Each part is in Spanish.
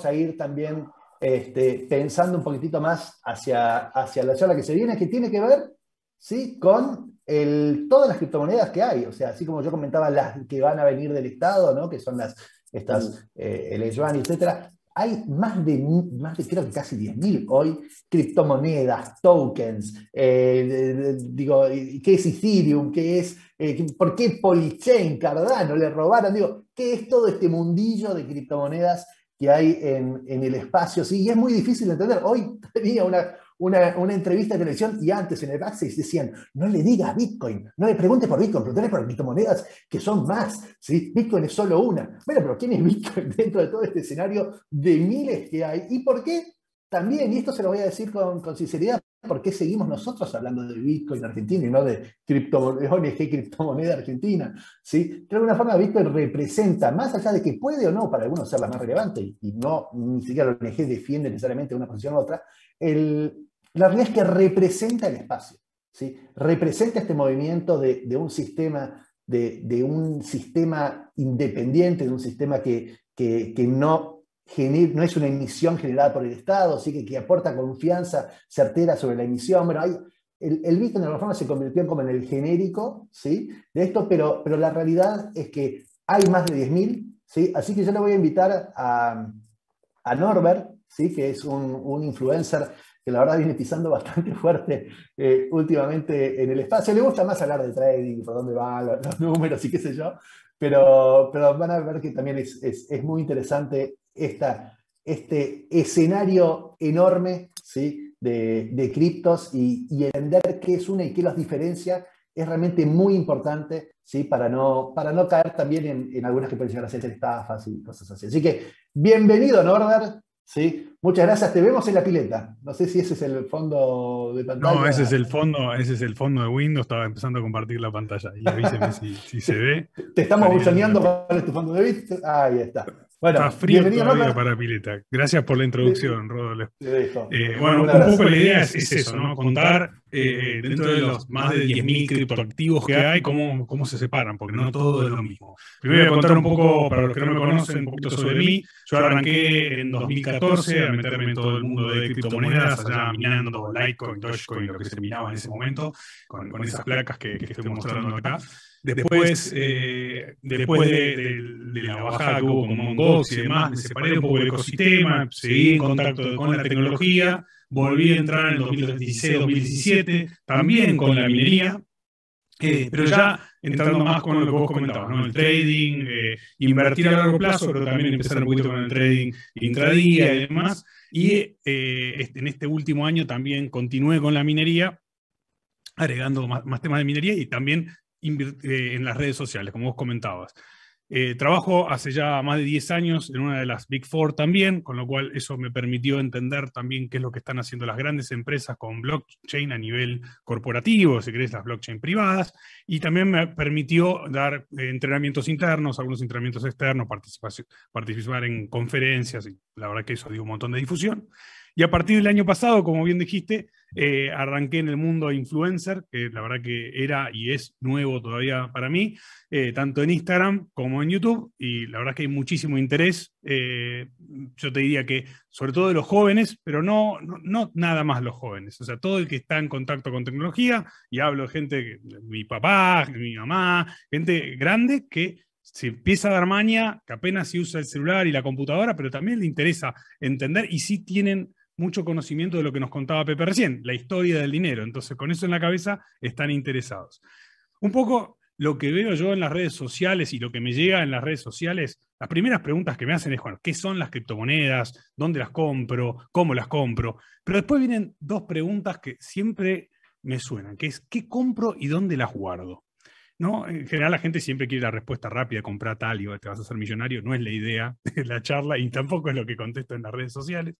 a ir también pensando un poquitito más hacia la charla que se viene, que tiene que ver, ¿sí?, con todas las criptomonedas que hay. O sea, así como yo comentaba las que van a venir del Estado, ¿no?, que son el yuan, etcétera. Hay más de creo que casi 10.000 hoy criptomonedas, tokens, digo, ¿qué es Ethereum? ¿Qué es, por qué Polychain, Cardano le robaron? Digo, ¿qué es todo este mundillo de criptomonedas que hay en el espacio? ¿Sí? Y es muy difícil de entender. Hoy tenía una entrevista de televisión y antes en el backstage decían, no le digas Bitcoin, no le preguntes por Bitcoin, preguntes por criptomonedas que son más, ¿sí? Bitcoin es solo una. Bueno, pero ¿quién es Bitcoin dentro de todo este escenario de miles que hay? ¿Y por qué? También, y esto se lo voy a decir con sinceridad, ¿por qué seguimos nosotros hablando de Bitcoin Argentina y no de ONG Criptomoneda Argentina? ¿Sí? De alguna forma Bitcoin representa, más allá de que puede o no para algunos ser la más relevante, y no ni siquiera la ONG defiende necesariamente una posición u otra, la realidad es que representa el espacio, ¿sí? Representa este movimiento de un sistema, de un sistema independiente, de un sistema que no es una emisión generada por el Estado, ¿sí?, que aporta confianza certera sobre la emisión. Bueno, el Bitcoin de alguna forma se convirtió como en el genérico, ¿sí?, de esto, pero la realidad es que hay más de 10.000, ¿sí? Así que yo le voy a invitar a Norbert, ¿sí?, que es un influencer que la verdad viene pisando bastante fuerte últimamente en el espacio. Le gusta más hablar de trading, por dónde van los números y qué sé yo, pero van a ver que también es muy interesante este escenario enorme, ¿sí?, de criptos, y entender qué es una y qué los diferencia es realmente muy importante, ¿sí?, para no caer también en algunas que pueden llegar a ser estafas y cosas así. Así que, bienvenido, Norbert, ¿sí? Muchas gracias, te vemos en la pileta. No sé si ese es el fondo de No, pantalla. ese es el fondo de Windows. Estaba empezando a compartir la pantalla y avíseme si se Te, ve te estamos saliendo de la buchoneando pileta. cuál es tu fondo de vista. Ahí está. Está Bueno, frío bienvenido, todavía Norbert. para pileta. Gracias por la Te, introducción, Rodolfo. te dejo. Bueno, Un un poco abrazo. la idea es eso, ¿no? Contar dentro de los más de 10.000 criptoactivos que hay, cómo se separan, porque no todo es lo mismo. Primero voy a contar un poco, para los que no me conocen, un poquito sobre mí. Yo arranqué en 2014 a meterme en todo el mundo de criptomonedas, allá minando Litecoin, Dogecoin, lo que se minaba en ese momento, con esas placas que estoy mostrando acá. Después de la bajada que hubo con Mt. Gox y demás, me separé un poco del ecosistema, seguí en contacto con la tecnología, volví a entrar en el 2016-2017, también con la minería, pero ya entrando más con lo que vos comentabas, ¿no? El trading, invertir a largo plazo, pero también empezar un poquito con el trading intradía y demás. Y en este último año también continué con la minería, agregando más temas de minería y también en las redes sociales, como vos comentabas. Trabajo hace ya más de 10 años en una de las Big Four también, con lo cual eso me permitió entender también qué es lo que están haciendo las grandes empresas con blockchain a nivel corporativo, si querés, las blockchain privadas, y también me permitió dar entrenamientos internos, algunos entrenamientos externos, participar en conferencias, y la verdad que eso dio un montón de difusión. Y a partir del año pasado, como bien dijiste, arranqué en el mundo influencer, que la verdad que era y es nuevo todavía para mí, tanto en Instagram como en YouTube, y la verdad que hay muchísimo interés. Yo te diría que sobre todo de los jóvenes, pero no nada más los jóvenes, o sea, todo el que está en contacto con tecnología, y hablo de gente, mi papá, mi mamá, gente grande que se empieza a dar maña, que apenas se usa el celular y la computadora, pero también le interesa entender y sí tienen mucho conocimiento de lo que nos contaba Pepe recién, la historia del dinero. Entonces, con eso en la cabeza están interesados. Un poco lo que veo yo en las redes sociales y lo que me llega en las redes sociales, las primeras preguntas que me hacen es, bueno, ¿qué son las criptomonedas? ¿Dónde las compro? ¿Cómo las compro? Pero después vienen dos preguntas que siempre me suenan, que es, ¿qué compro y dónde las guardo? ¿No? En general la gente siempre quiere la respuesta rápida, comprar tal y te vas a hacer millonario. No es la idea de la charla y tampoco es lo que contesto en las redes sociales,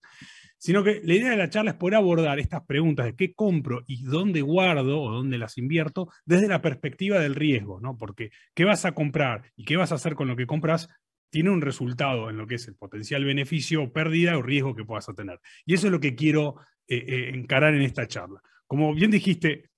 sino que la idea de la charla es poder abordar estas preguntas de qué compro y dónde guardo o dónde las invierto desde la perspectiva del riesgo, ¿no? Porque qué vas a comprar y qué vas a hacer con lo que compras tiene un resultado en lo que es el potencial beneficio, pérdida o riesgo que puedas tener. Y eso es lo que quiero encarar en esta charla. Como bien dijiste,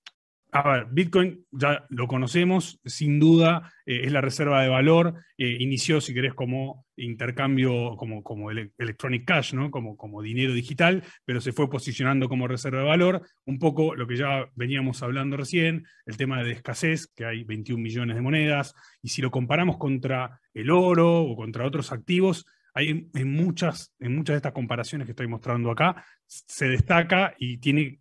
A ver, Bitcoin ya lo conocemos, sin duda, es la reserva de valor. Inició, si querés, como intercambio, como electronic cash, ¿no? Como dinero digital, pero se fue posicionando como reserva de valor. Un poco lo que ya veníamos hablando recién, el tema de escasez, que hay 21 millones de monedas, y si lo comparamos contra el oro o contra otros activos, hay en muchas de estas comparaciones que estoy mostrando acá, se destaca y tiene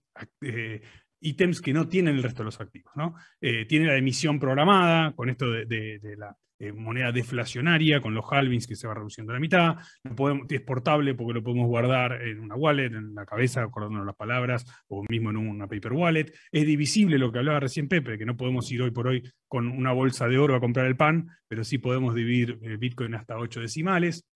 ítems que no tienen el resto de los activos, ¿no? Tiene la emisión programada, con esto de la moneda deflacionaria, con los halvings que se va reduciendo a la mitad. Es portable porque lo podemos guardar en una wallet, en la cabeza, acordándonos las palabras, o mismo en una paper wallet. Es divisible, lo que hablaba recién Pepe, que no podemos ir hoy por hoy con una bolsa de oro a comprar el pan, pero sí podemos dividir Bitcoin hasta 8 decimales.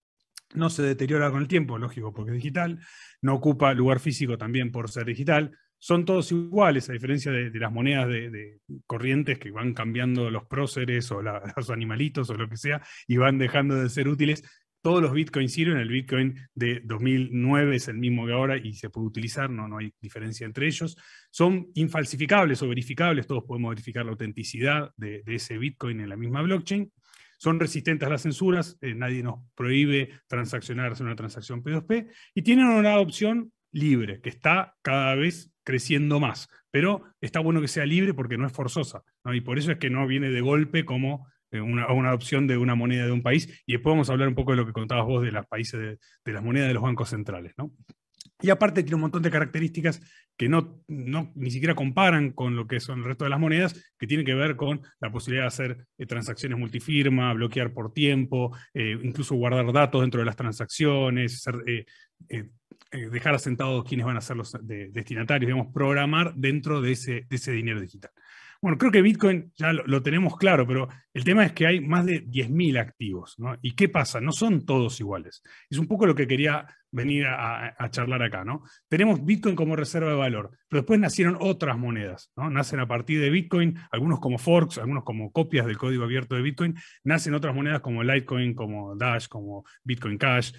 No se deteriora con el tiempo, lógico, porque es digital. No ocupa lugar físico también por ser digital. Son todos iguales, a diferencia de las monedas de corrientes que van cambiando los próceres o los animalitos o lo que sea y van dejando de ser útiles. Todos los bitcoins sirven. El bitcoin de 2009 es el mismo que ahora y se puede utilizar, no hay diferencia entre ellos. Son infalsificables o verificables, todos podemos verificar la autenticidad de ese bitcoin en la misma blockchain. Son resistentes a las censuras, nadie nos prohíbe transaccionar, hacer una transacción P2P, y tienen una adopción libre, que está cada vez creciendo más, pero está bueno que sea libre porque no es forzosa, ¿no? Y por eso es que no viene de golpe como una adopción de una moneda de un país, y después vamos a hablar un poco de lo que contabas vos de los países, de las monedas de los bancos centrales, ¿no? Y aparte tiene un montón de características que ni siquiera comparan con lo que son el resto de las monedas, que tienen que ver con la posibilidad de hacer transacciones multifirma, bloquear por tiempo, incluso guardar datos dentro de las transacciones, dejar asentados quiénes van a ser los destinatarios, digamos, programar dentro de ese dinero digital. Bueno, creo que Bitcoin ya lo tenemos claro, pero el tema es que hay más de 10.000 activos, ¿no? ¿Y qué pasa? No son todos iguales. Es un poco lo que quería venir a charlar acá, ¿no? Tenemos Bitcoin como reserva de valor, pero después nacieron otras monedas, ¿no? Nacen a partir de Bitcoin, algunos como forks, algunos como copias del código abierto de Bitcoin, nacen otras monedas como Litecoin, como Dash, como Bitcoin Cash,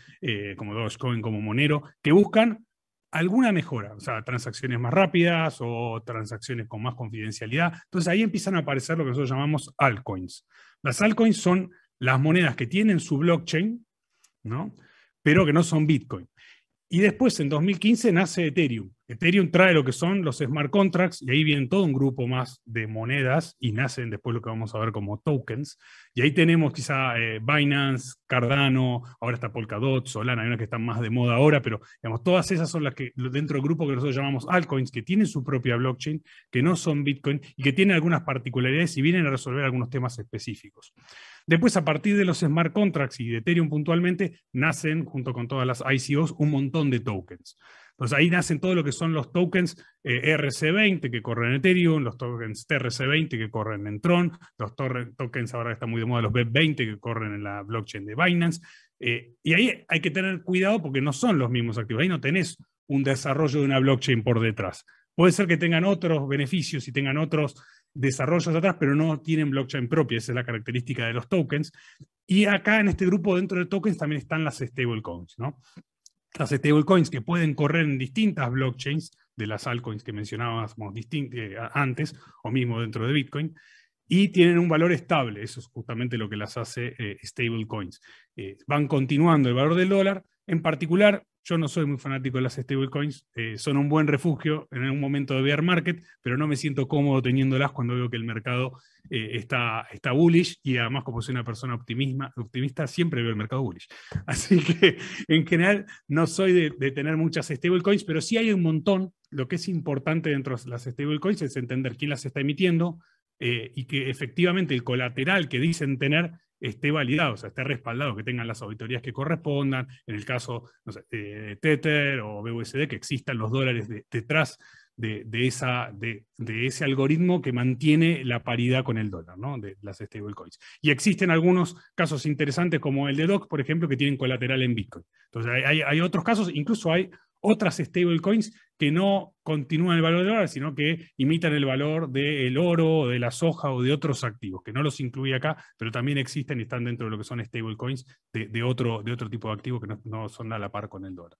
como Dogecoin, como Monero, que buscan alguna mejora, o sea, transacciones más rápidas o transacciones con más confidencialidad. Entonces ahí empiezan a aparecer lo que nosotros llamamos altcoins. Las altcoins son las monedas que tienen su blockchain, ¿no? Pero que no son Bitcoin. Y después, en 2015, nace Ethereum. Ethereum trae lo que son los smart contracts, y ahí viene todo un grupo más de monedas, y nacen después lo que vamos a ver como tokens. Y ahí tenemos quizá Binance, Cardano, ahora está Polkadot, Solana, hay unas que están más de moda ahora, pero digamos, todas esas son las que dentro del grupo que nosotros llamamos altcoins, que tienen su propia blockchain, que no son Bitcoin, y que tienen algunas particularidades y vienen a resolver algunos temas específicos. Después, a partir de los smart contracts y de Ethereum puntualmente, nacen, junto con todas las ICOs, un montón de tokens. Entonces ahí nacen todo lo que son los tokens ERC20 que corren en Ethereum, los tokens TRC20 que corren en Tron, los tokens ahora están muy de moda, los BEP20 que corren en la blockchain de Binance. Y ahí hay que tener cuidado porque no son los mismos activos. Ahí no tenés un desarrollo de una blockchain por detrás. Puede ser que tengan otros beneficios y tengan otros desarrollos atrás, pero no tienen blockchain propia. Esa es la característica de los tokens. Y acá en este grupo, dentro de tokens, también están las stablecoins, ¿no? Las stablecoins que pueden correr en distintas blockchains de las altcoins que mencionábamos antes, o mismo dentro de Bitcoin, y tienen un valor estable. Eso es justamente lo que las hace stablecoins. Van continuando el valor del dólar. En particular, yo no soy muy fanático de las stablecoins, son un buen refugio en un momento de bear market, pero no me siento cómodo teniéndolas cuando veo que el mercado está bullish, y además, como soy una persona optimista, siempre veo el mercado bullish. Así que en general no soy de tener muchas stablecoins, pero sí hay un montón. Lo que es importante dentro de las stablecoins es entender quién las está emitiendo, y que efectivamente el colateral que dicen tener esté validado, o sea, esté respaldado, que tengan las auditorías que correspondan, en el caso, no sé, de Tether o BUSD, que existan los dólares detrás de ese algoritmo que mantiene la paridad con el dólar, ¿no? De las stablecoins. Y existen algunos casos interesantes como el de DOC, por ejemplo, que tienen colateral en Bitcoin. Entonces hay otros casos, incluso hay otras stablecoins que no continúan el valor del dólar, sino que imitan el valor del oro, o de la soja o de otros activos, que no los incluye acá, pero también existen y están dentro de lo que son stablecoins de otro tipo de activos que no son a la par con el dólar.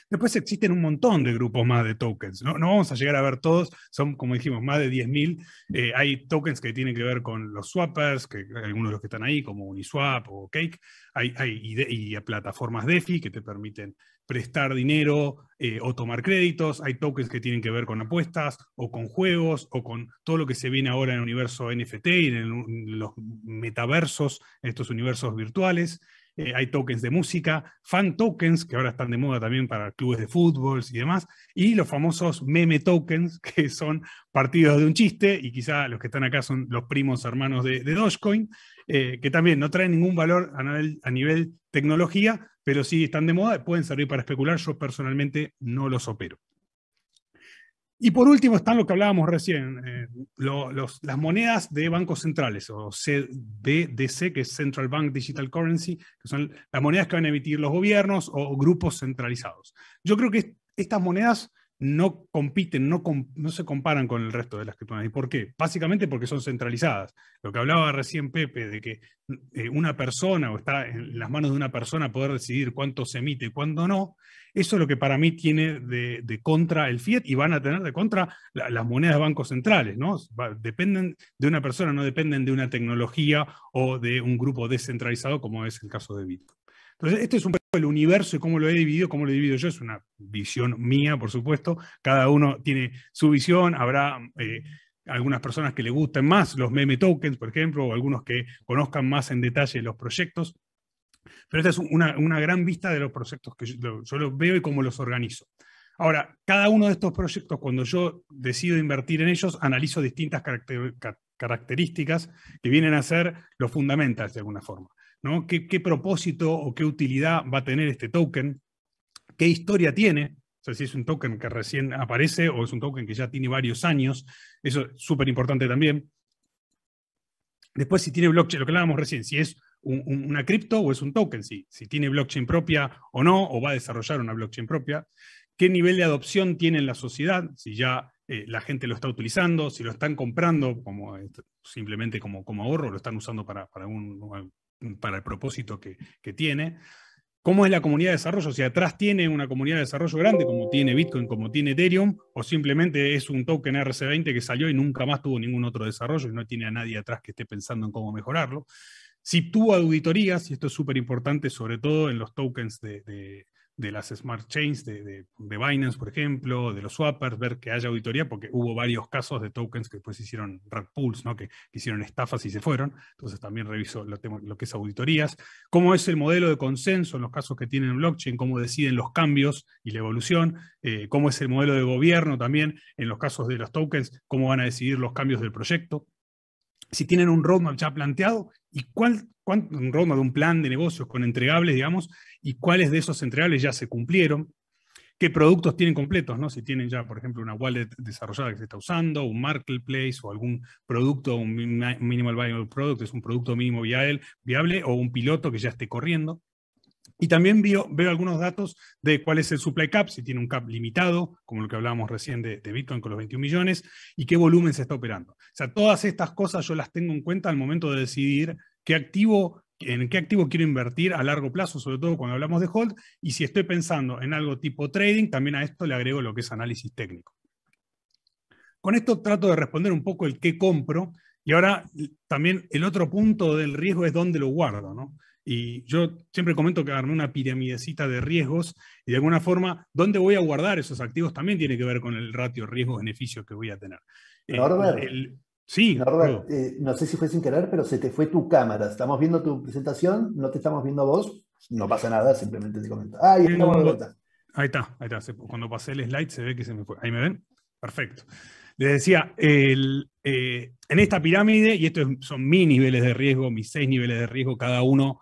Después existen un montón de grupos más de tokens. No, no vamos a llegar a ver todos, son, como dijimos, más de 10.000. Hay tokens que tienen que ver con los swappers, que algunos de los que están ahí, como Uniswap o Cake. Y plataformas DeFi que te permiten prestar dinero o tomar créditos. Hay tokens que tienen que ver con apuestas o con juegos o con todo lo que se viene ahora en el universo NFT y en los metaversos, en estos universos virtuales. Hay tokens de música, fan tokens, que ahora están de moda también para clubes de fútbol y demás, y los famosos meme tokens, que son partidos de un chiste, y quizá los que están acá son los primos hermanos de Dogecoin, que también no traen ningún valor a nivel tecnología, pero sí están de moda, pueden servir para especular. Yo personalmente no los opero. Y por último están lo que hablábamos recién, las monedas de bancos centrales, o CBDC, que es Central Bank Digital Currency, que son las monedas que van a emitir los gobiernos o grupos centralizados. Yo creo que estas monedas no compiten, no se comparan con el resto de las criptomonedas. ¿Y por qué? Básicamente porque son centralizadas. Lo que hablaba recién Pepe, de que una persona, o está en las manos de una persona poder decidir cuánto se emite y cuándo no, eso es lo que para mí tiene de contra el fiat, y van a tener de contra las monedas de bancos centrales, ¿no? Dependen de una persona, no dependen de una tecnología o de un grupo descentralizado, como es el caso de Bitcoin. Entonces, este es un poco el universo y cómo lo he dividido, cómo lo he dividido yo. Es una visión mía, por supuesto. Cada uno tiene su visión. Habrá algunas personas que le gusten más los meme tokens, por ejemplo, o algunos que conozcan más en detalle los proyectos. Pero esta es una gran vista de los proyectos que yo los veo y cómo los organizo. Ahora, cada uno de estos proyectos, cuando yo decido invertir en ellos, analizo distintas características que vienen a ser los fundamentals de alguna forma, ¿no? ¿Qué propósito o qué utilidad va a tener este token? ¿Qué historia tiene? O sea, si es un token que recién aparece o es un token que ya tiene varios años. Eso es súper importante también. Después, si tiene blockchain, lo que hablábamos recién, si es una cripto o es un token, si tiene blockchain propia o no, o va a desarrollar una blockchain propia. ¿Qué nivel de adopción tiene en la sociedad? Si ya la gente lo está utilizando, si lo están comprando simplemente como ahorro, lo están usando para el propósito que tiene. ¿Cómo es la comunidad de desarrollo? Si atrás tiene una comunidad de desarrollo grande, como tiene Bitcoin, como tiene Ethereum, o simplemente es un token RC20 que salió y nunca más tuvo ningún otro desarrollo y no tiene a nadie atrás que esté pensando en cómo mejorarlo. Si tuvo auditorías, y esto es súper importante, sobre todo en los tokens de las smart chains, de Binance, por ejemplo, de los swappers, ver que haya auditoría, porque hubo varios casos de tokens que después hicieron rug pulls, ¿no? que hicieron estafas y se fueron. Entonces también reviso lo que es auditorías. ¿Cómo es el modelo de consenso en los casos que tienen blockchain? ¿Cómo deciden los cambios y la evolución? ¿Cómo es el modelo de gobierno también en los casos de los tokens? ¿Cómo van a decidir los cambios del proyecto? Si tienen un roadmap ya planteado, y un roadmap de un plan de negocios con entregables, digamos, y cuáles de esos entregables ya se cumplieron, qué productos tienen completos, ¿no? Si tienen ya, por ejemplo, una wallet desarrollada que se está usando, un marketplace o algún producto, un minimal viable product, es un producto mínimo viable, o un piloto que ya esté corriendo. Y también veo algunos datos de cuál es el supply cap, si tiene un cap limitado, como lo que hablábamos recién de Bitcoin con los 21 millones, y qué volumen se está operando. O sea, todas estas cosas yo las tengo en cuenta al momento de decidir en qué activo quiero invertir a largo plazo, sobre todo cuando hablamos de hold, y si estoy pensando en algo tipo trading, también a esto le agrego lo que es análisis técnico. Con esto trato de responder un poco el qué compro, y ahora también el otro punto del riesgo es dónde lo guardo, ¿no? Y yo siempre comento que armé una piramidecita de riesgos, y de alguna forma, dónde voy a guardar esos activos también tiene que ver con el ratio riesgo-beneficio que voy a tener. Norbert, Sí, Norbert, no sé si fue sin querer, pero se te fue tu cámara. Estamos viendo tu presentación, no te estamos viendo a vos. No pasa nada, simplemente te comento. Ahí estamos de vuelta. Ahí está. Cuando pasé el slide se ve que se me fue. ¿Ahí me ven? Perfecto. Les decía, en esta pirámide, y estos son mis niveles de riesgo, mis 6 niveles de riesgo, cada uno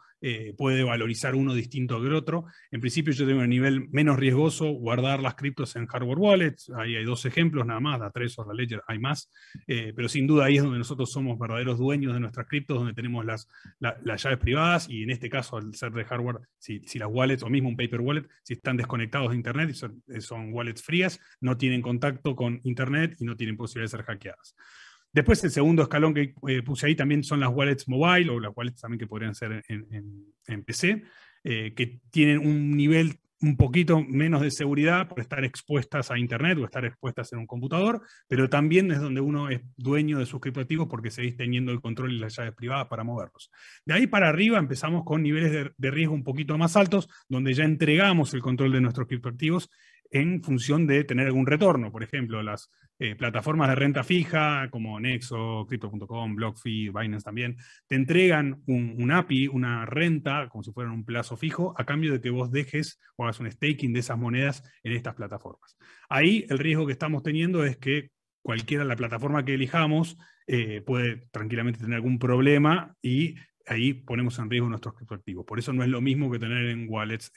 puede valorizar uno distinto del otro. En principio yo tengo el nivel menos riesgoso, guardar las criptos en hardware wallets. Ahí hay 2 ejemplos nada más, Da3 o Ledger, hay más. Pero sin duda ahí es donde nosotros somos verdaderos dueños de nuestras criptos, donde tenemos las llaves privadas, y en este caso, al ser de hardware, si las wallets o mismo un paper wallet, si están desconectados de internet, son wallets frías, no tienen contacto con internet y no tienen posibilidad de ser hackeadas. Después, el segundo escalón que puse ahí también son las wallets mobile, o las wallets también que podrían ser en PC, que tienen un nivel un poquito menos de seguridad por estar expuestas a Internet o estar expuestas en un computador, pero también es donde uno es dueño de sus criptoactivos porque seguís teniendo el control y las llaves privadas para moverlos. De ahí para arriba empezamos con niveles de riesgo un poquito más altos, donde ya entregamos el control de nuestros criptoactivos en función de tener algún retorno. Por ejemplo, las plataformas de renta fija como Nexo, Crypto.com, BlockFi, Binance también, te entregan un API, una renta, como si fueran un plazo fijo, a cambio de que vos dejes o hagas un staking de esas monedas en estas plataformas. Ahí el riesgo que estamos teniendo es que cualquiera, la plataforma que elijamos, puede tranquilamente tener algún problema y ahí ponemos en riesgo nuestros criptoactivos. Por eso no es lo mismo que tener en wallets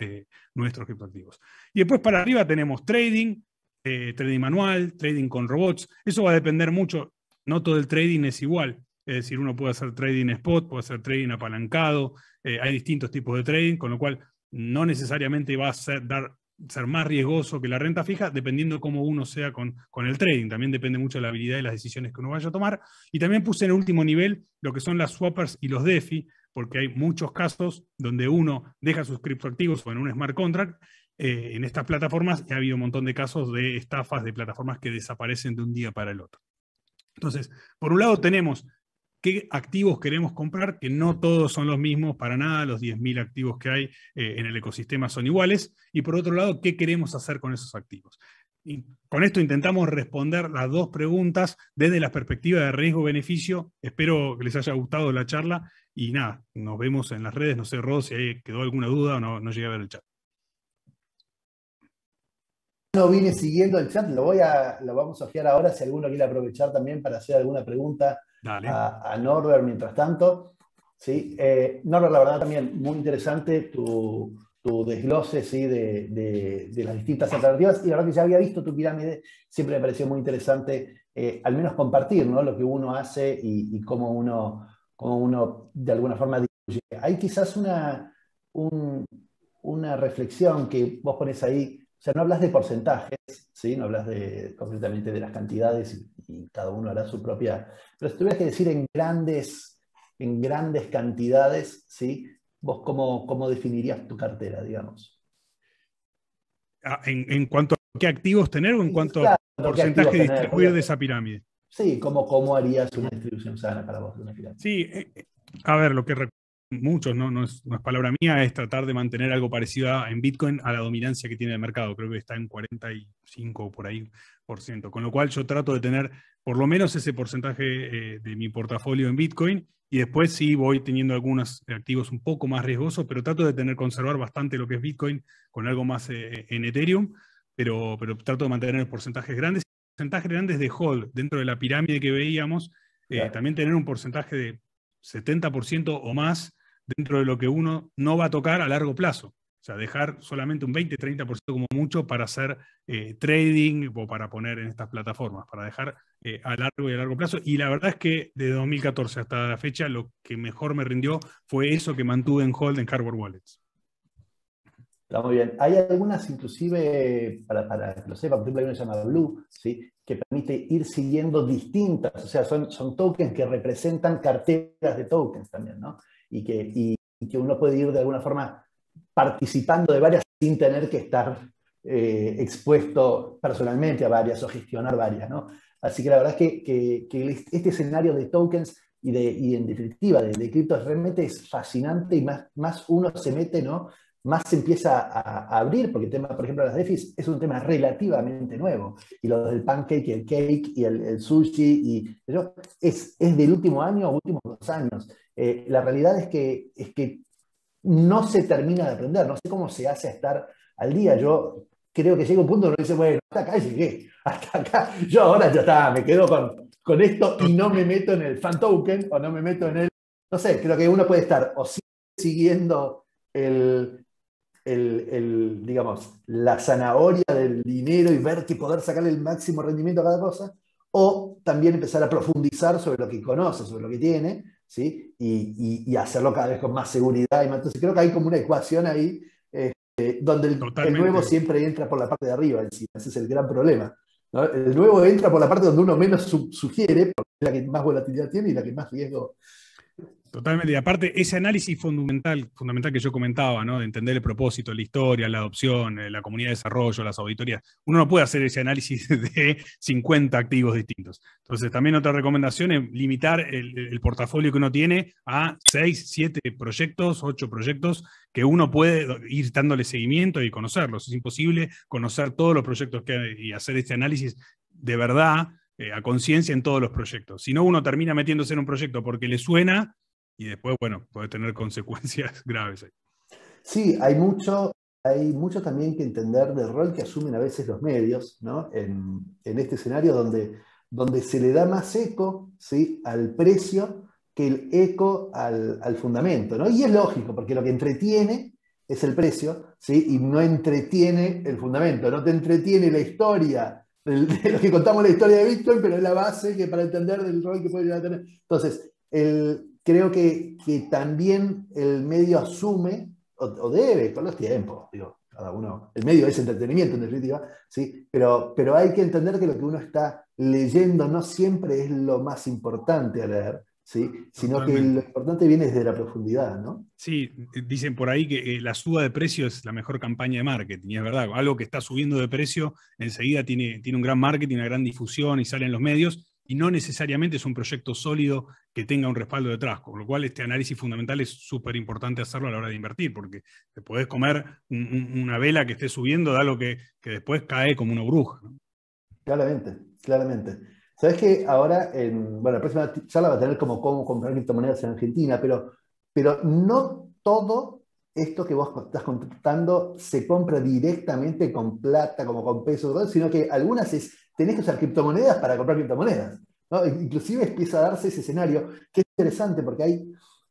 nuestros criptoactivos. Y después para arriba tenemos trading, trading manual, trading con robots. Eso va a depender mucho. No todo el trading es igual. Es decir, uno puede hacer trading spot, puede hacer trading apalancado. Hay distintos tipos de trading, con lo cual no necesariamente va a ser más riesgoso que la renta fija, dependiendo de cómo uno sea con el trading. También depende mucho de la habilidad y las decisiones que uno vaya a tomar. Y también puse en el último nivel lo que son las swappers y los DeFi, porque hay muchos casos donde uno deja sus criptoactivos o en un smart contract en estas plataformas, y ha habido un montón de casos de estafas de plataformas que desaparecen de un día para el otro. Entonces, por un lado tenemos qué activos queremos comprar, que no todos son los mismos para nada, los 10.000 activos que hay en el ecosistema son iguales, y por otro lado, qué queremos hacer con esos activos. Y con esto intentamos responder las dos preguntas desde la perspectiva de riesgo-beneficio. Espero que les haya gustado la charla y nada, nos vemos en las redes. No sé, Rod, si quedó alguna duda o no llegué a ver el chat. No vine siguiendo el chat, lo vamos a ojear ahora si alguno quiere aprovechar también para hacer alguna pregunta a Norbert mientras tanto. ¿Sí? Norbert, la verdad también muy interesante tu desglose, ¿sí? de las distintas alternativas, y la verdad que ya había visto tu pirámide, siempre me pareció muy interesante, al menos compartir, ¿no? Lo que uno hace y cómo uno de alguna forma distribuye. Hay quizás una reflexión que vos pones ahí. O sea, no hablas de porcentajes, ¿sí? No hablas concretamente de las cantidades y cada uno hará su propia. Pero si tuvieras que decir en grandes cantidades, ¿sí? ¿Vos cómo definirías tu cartera, digamos? ¿En cuanto a qué activos tener o en cuanto Claro, a porcentaje tener, distribuir de esa pirámide? Sí, ¿cómo harías una distribución sana para vos de una pirámide? Sí, a ver, lo que muchos, no es palabra mía, es tratar de mantener algo parecido en Bitcoin a la dominancia que tiene el mercado. Creo que está en 45 por ahí por ciento. Con lo cual yo trato de tener por lo menos ese porcentaje de mi portafolio en Bitcoin, y después sí voy teniendo algunos activos un poco más riesgosos, pero trato de conservar bastante lo que es Bitcoin con algo más en Ethereum, pero trato de mantener porcentajes grandes de hold dentro de la pirámide que veíamos. Claro. También tener un porcentaje de 70% o más dentro de lo que uno no va a tocar a largo plazo. O sea, dejar solamente un 20-30% como mucho para hacer trading o para poner en estas plataformas, para dejar a largo y a largo plazo. Y la verdad es que de 2014 hasta la fecha lo que mejor me rindió fue eso que mantuve en hold en hardware wallets. Está muy bien. Hay algunas, inclusive, para que lo sepa, por ejemplo, hay una que se llama Blue, ¿sí? Que permite ir siguiendo distintas, o sea, son tokens que representan carteras de tokens también, ¿no? Y que uno puede ir de alguna forma participando de varias sin tener que estar expuesto personalmente a varias o gestionar varias, ¿no? Así que la verdad es que este escenario de tokens y en definitiva de criptos realmente es fascinante, y más uno se mete, ¿no? Más se empieza a abrir, porque el tema, por ejemplo, de las DeFi es un tema relativamente nuevo. Y lo del pancake y el cake y el sushi es del último año o últimos 2 años. La realidad es que no se termina de aprender, no sé cómo se hace a estar al día. Yo creo que llega un punto donde dice, bueno, hasta acá llegué, hasta acá. Yo ahora ya está, me quedo con esto y no me meto en el fan token o no me meto en el. No sé, creo que uno puede estar o siguiendo digamos, la zanahoria del dinero y ver que poder sacarle el máximo rendimiento a cada cosa, o también empezar a profundizar sobre lo que conoce, sobre lo que tiene, ¿sí? Y hacerlo cada vez con más seguridad. Entonces creo que hay como una ecuación ahí donde el nuevo siempre entra por la parte de arriba encima. Ese es el gran problema, ¿no? El nuevo entra por la parte donde uno menos sugiere, porque es la que más volatilidad tiene y la que más riesgo Totalmente, y aparte ese análisis fundamental que yo comentaba, ¿no? De entender el propósito, la historia, la adopción, la comunidad de desarrollo, las auditorías, uno no puede hacer ese análisis de 50 activos distintos. Entonces también otra recomendación es limitar el portafolio que uno tiene a 6, 7 proyectos, 8 proyectos que uno puede ir dándole seguimiento y conocerlos. Es imposible conocer todos los proyectos que hay y hacer este análisis de verdad, a conciencia en todos los proyectos. Si no, uno termina metiéndose en un proyecto porque le suena y después, bueno, puede tener consecuencias graves ahí. Sí, hay mucho también que entender del rol que asumen a veces los medios, ¿no? En este escenario donde se le da más eco, ¿sí? al precio que el eco al fundamento, ¿no? Y es lógico, porque lo que entretiene es el precio, ¿sí? Y no entretiene el fundamento, no te entretiene la historia de lo que contamos la historia de Bitcoin, pero es la base que para entender el rol que puede llegar a tener. Entonces, creo que también el medio asume, o debe, con los tiempos, digo, cada uno, el medio es entretenimiento en definitiva, ¿sí? Pero hay que entender que lo que uno está leyendo no siempre es lo más importante a leer, ¿sí? Sino que lo Totalmente. importante viene desde la profundidad, ¿no? Sí, dicen por ahí que la suba de precio es la mejor campaña de marketing, y es verdad, algo que está subiendo de precio enseguida tiene un gran marketing, una gran difusión y sale en los medios, y no necesariamente es un proyecto sólido que tenga un respaldo detrás, con lo cual este análisis fundamental es súper importante hacerlo a la hora de invertir, porque te podés comer una vela que esté subiendo de algo que después cae como una bruja, ¿no? Claramente, claramente. Sabes que ahora, bueno, la próxima charla va a tener como cómo comprar criptomonedas en Argentina, pero no todo esto que vos estás contando se compra directamente con plata, como con pesos, sino que algunas tenés que usar criptomonedas para comprar criptomonedas, ¿no? Inclusive empieza a darse ese escenario, que es interesante porque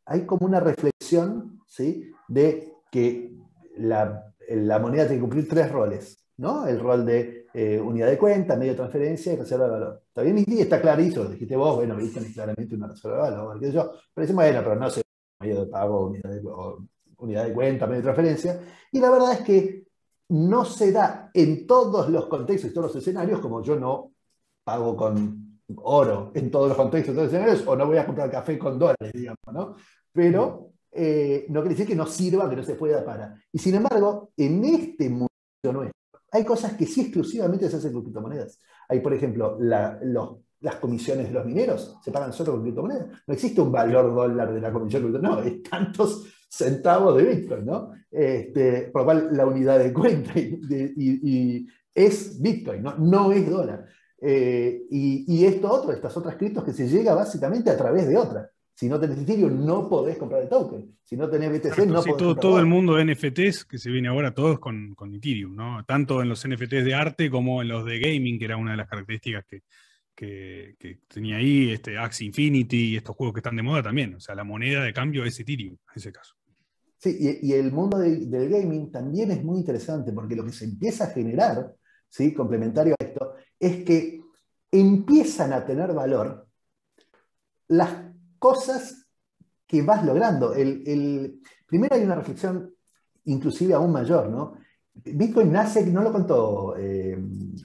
hay como una reflexión, ¿sí? De que la moneda tiene que cumplir tres roles, ¿no? El rol de unidad de cuenta, medio de transferencia y reserva de valor. Está bien, y está clarísimo, lo dijiste vos, bueno, Bitcoin es claramente una reserva de valor, qué sé yo, pero decimos, bueno, pero no sé, medio de pago, unidad de cuenta, medio de transferencia, y la verdad es que no se da en todos los contextos y todos los escenarios, como yo no pago con oro en todos los contextos, en todos los escenarios, o no voy a comprar café con dólares, digamos, ¿no? Pero no quiere decir que no sirva, que no se pueda para. Y sin embargo, en este mundo nuestro, hay cosas que sí exclusivamente se hacen con criptomonedas. Hay, por ejemplo, las comisiones de los mineros se pagan solo con criptomonedas. No existe un valor dólar de la comisión, no, es tantos centavos de Bitcoin, ¿no? Por lo cual la unidad de cuenta es Bitcoin, no es dólar. Y estas otras criptos que se llega básicamente a través de otras. Si no tenés Ethereum, no podés comprar el token. Si no tenés BTC, Exacto, no sí, podés comprar todo el dólar. mundo de NFTs que se viene ahora, todos con Ethereum, ¿no? Tanto en los NFTs de arte como en los de gaming, que era una de las características que tenía ahí, Axie Infinity y estos juegos que están de moda también. O sea, la moneda de cambio es Ethereum, en ese caso. Sí, y el mundo del gaming también es muy interesante porque lo que se empieza a generar, ¿sí? Complementario a esto, es que empiezan a tener valor las cosas que vas logrando. Primero hay una reflexión inclusive aún mayor, ¿no? Bitcoin nace, no lo contó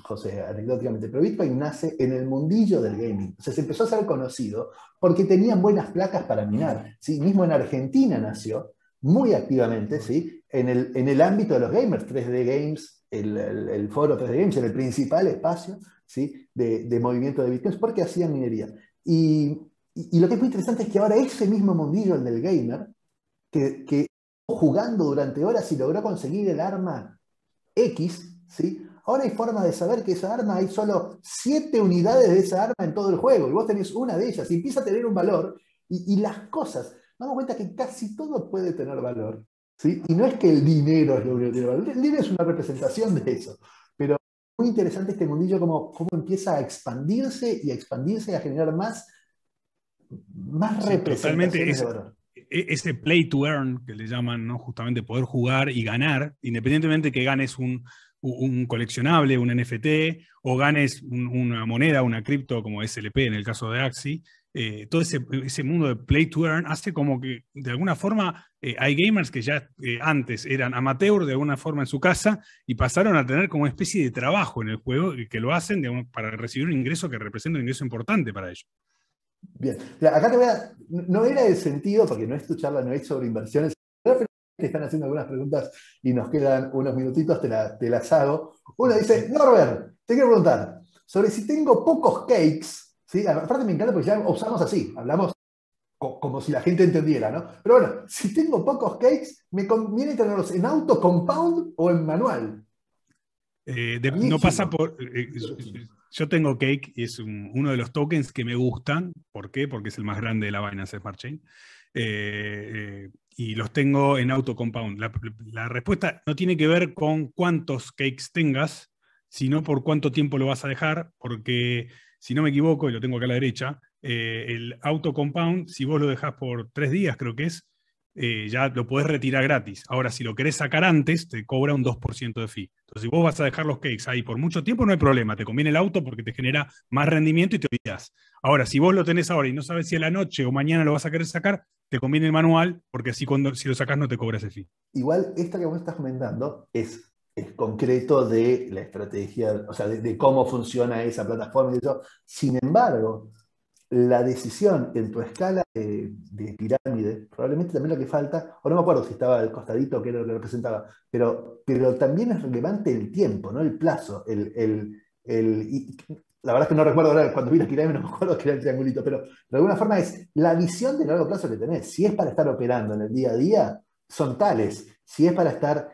José anecdóticamente, pero Bitcoin nace en el mundillo del gaming. O sea, se empezó a ser conocido porque tenían buenas placas para minar. ¿Sí? Mismo en Argentina nació muy activamente, ¿sí? En el ámbito de los gamers, 3D Games, el foro 3D Games, era el principal espacio, ¿sí? de movimiento de Bitcoins porque hacían minería. Y lo que es muy interesante es que ahora ese mismo mundillo, el del gamer, que jugando durante horas y logró conseguir el arma X, ¿sí? Ahora hay forma de saber que esa arma hay solo 7 unidades de esa arma en todo el juego, y vos tenés una de ellas, y empieza a tener un valor, y las cosas, nos damos cuenta que casi todo puede tener valor, ¿sí? Y no es que el dinero es lo único que tiene valor, el dinero es una representación de eso, pero muy interesante este mundillo, cómo empieza a expandirse y a generar más Sí, totalmente. representaciones de valor. Ese play to earn que le llaman, ¿no? Justamente poder jugar y ganar, independientemente que ganes un coleccionable, un NFT, o ganes una moneda, una cripto como SLP en el caso de Axie, todo ese mundo de play to earn hace como que de alguna forma hay gamers que ya antes eran amateur de alguna forma en su casa y pasaron a tener como una especie de trabajo en el juego que lo hacen para recibir un ingreso que representa un ingreso importante para ellos. Bien. Mira, acá te voy a. No era el sentido, porque no es tu charla, no es sobre inversiones. Pero te están haciendo algunas preguntas y nos quedan unos minutitos, te las hago. Uno dice, Norbert, te quiero preguntar sobre si tengo pocos cakes, ¿sí? Aparte me encanta porque ya usamos así, hablamos como si la gente entendiera, ¿no? Pero bueno, si tengo pocos cakes, ¿me conviene tenerlos en auto compound o en manual? No pasa Líquido. por. Yo tengo Cake y es uno de los tokens que me gustan. ¿Por qué? Porque es el más grande de la Binance Smart Chain. Y los tengo en auto compound. La respuesta no tiene que ver con cuántos cakes tengas, sino por cuánto tiempo lo vas a dejar. Porque, si no me equivoco, y lo tengo acá a la derecha, el auto compound, si vos lo dejás por 3 días, creo que es, ya lo podés retirar gratis. Ahora, si lo querés sacar antes, te cobra un 2% de fee. Entonces, si vos vas a dejar los cakes ahí por mucho tiempo, no hay problema. Te conviene el auto porque te genera más rendimiento y te olvidas. Ahora, si vos lo tenés ahora y no sabes si a la noche o mañana lo vas a querer sacar, te conviene el manual porque así si lo sacás no te cobra ese fee. Igual, esta que vos estás comentando es concreto de la estrategia, o sea, de cómo funciona esa plataforma y eso. Sin embargo, la decisión en tu escala de pirámide, probablemente también lo que falta, o no me acuerdo si estaba al costadito que era lo que representaba, pero también es relevante el tiempo, ¿no? El plazo, la verdad es que no recuerdo ahora, cuando vi la pirámide no me acuerdo que era el triangulito, pero de alguna forma es la visión de largo plazo que tenés. Si es para estar operando en el día a día, son tales. Si es para estar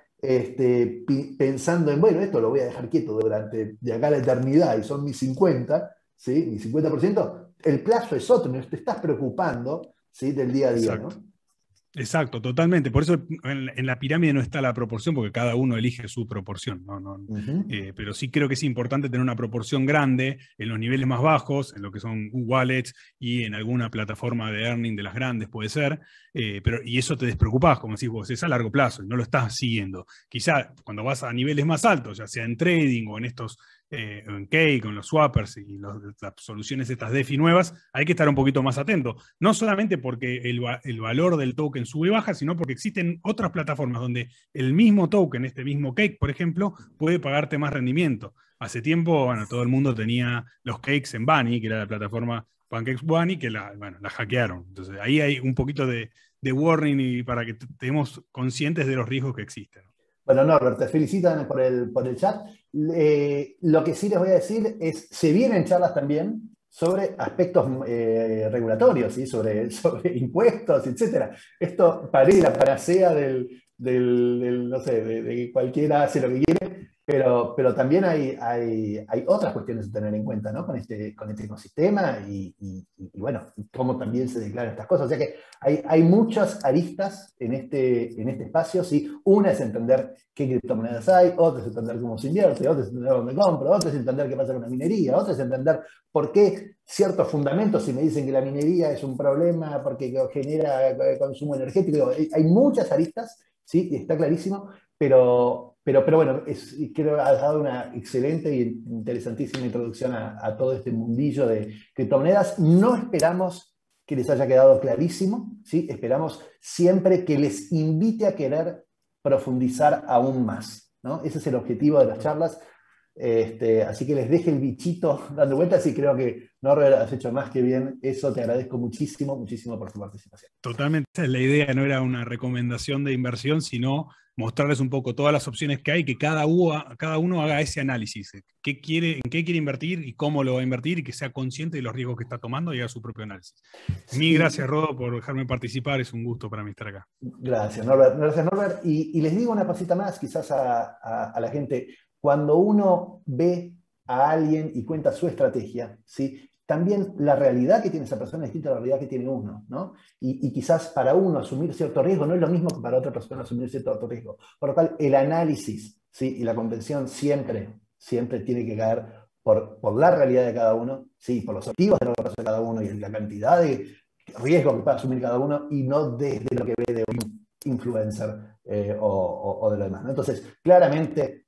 pensando en, bueno, esto lo voy a dejar quieto durante de acá a la eternidad y son mis 50, ¿sí? Mi 50%, el plazo es otro, no te estás preocupando, ¿sí? Del día a día, Exacto. ¿no? Exacto, totalmente. Por eso en la pirámide no está la proporción, porque cada uno elige su proporción. Ujú. Pero sí creo que es importante tener una proporción grande en los niveles más bajos, en lo que son wallets y en alguna plataforma de earning de las grandes, puede ser. Y eso te despreocupás, como decís vos, es a largo plazo y no lo estás siguiendo. Quizá cuando vas a niveles más altos, ya sea en trading o en estos en Cake, con los swappers y las soluciones estas DeFi nuevas, hay que estar un poquito más atento. No solamente porque el valor del token sube y baja, sino porque existen otras plataformas donde el mismo token, este mismo Cake, por ejemplo, puede pagarte más rendimiento. Hace tiempo, bueno, todo el mundo tenía los cakes en Bunny, que era la plataforma Pancakes Bunny, que la hackearon. Entonces ahí hay un poquito de warning y para que estemos conscientes de los riesgos que existen. Bueno, Norbert, te felicitan por el chat. Lo que sí les voy a decir es, se vienen charlas también sobre aspectos regulatorios, ¿sí? Sobre impuestos, etcétera. Esto parece la panacea no sé, de que cualquiera hace lo que quiere, pero también hay otras cuestiones a tener en cuenta, ¿no? Con este ecosistema bueno, cómo también se declaran estas cosas. O sea que hay muchas aristas en este espacio, ¿sí? Una es entender qué criptomonedas hay, otra es entender cómo se invierte, otra es entender dónde compro, otra es entender qué pasa con la minería, otra es entender por qué ciertos fundamentos, si me dicen que la minería es un problema porque genera consumo energético, hay muchas aristas, ¿sí? Y está clarísimo, pero bueno, creo que has dado una excelente y interesantísima introducción a todo este mundillo de criptomonedas. No esperamos que les haya quedado clarísimo, ¿sí? Esperamos siempre que les invite a querer profundizar aún más, ¿no? Ese es el objetivo de las charlas. Así que les deje el bichito dando vueltas y creo que Norbert has hecho más que bien. Eso te agradezco muchísimo, muchísimo por tu participación. Totalmente, esa es la idea, no era una recomendación de inversión, sino mostrarles un poco todas las opciones que hay, que cada uno haga ese análisis, en qué quiere invertir y cómo lo va a invertir y que sea consciente de los riesgos que está tomando y haga su propio análisis. Mil Y, gracias, Rodo, por dejarme participar, es un gusto para mí estar acá. gracias, Norbert. Gracias, Norbert. Y les digo una cosita más, quizás a la gente. Cuando uno ve a alguien y cuenta su estrategia, ¿sí? También la realidad que tiene esa persona es distinta a la realidad que tiene uno, ¿no? Y quizás para uno asumir cierto riesgo no es lo mismo que para otra persona asumir cierto otro riesgo. Por lo cual, el análisis, ¿sí? Y la convención siempre, siempre tiene que caer por la realidad de cada uno, ¿sí? Por los objetivos de largo plazo de cada uno y la cantidad de riesgo que puede asumir cada uno y no desde lo que ve de un influencer o de lo demás, ¿no? Entonces, claramente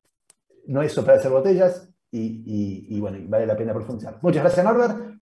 no es soplar hacer botellas y bueno, vale la pena profundizar. Muchas gracias, Norbert.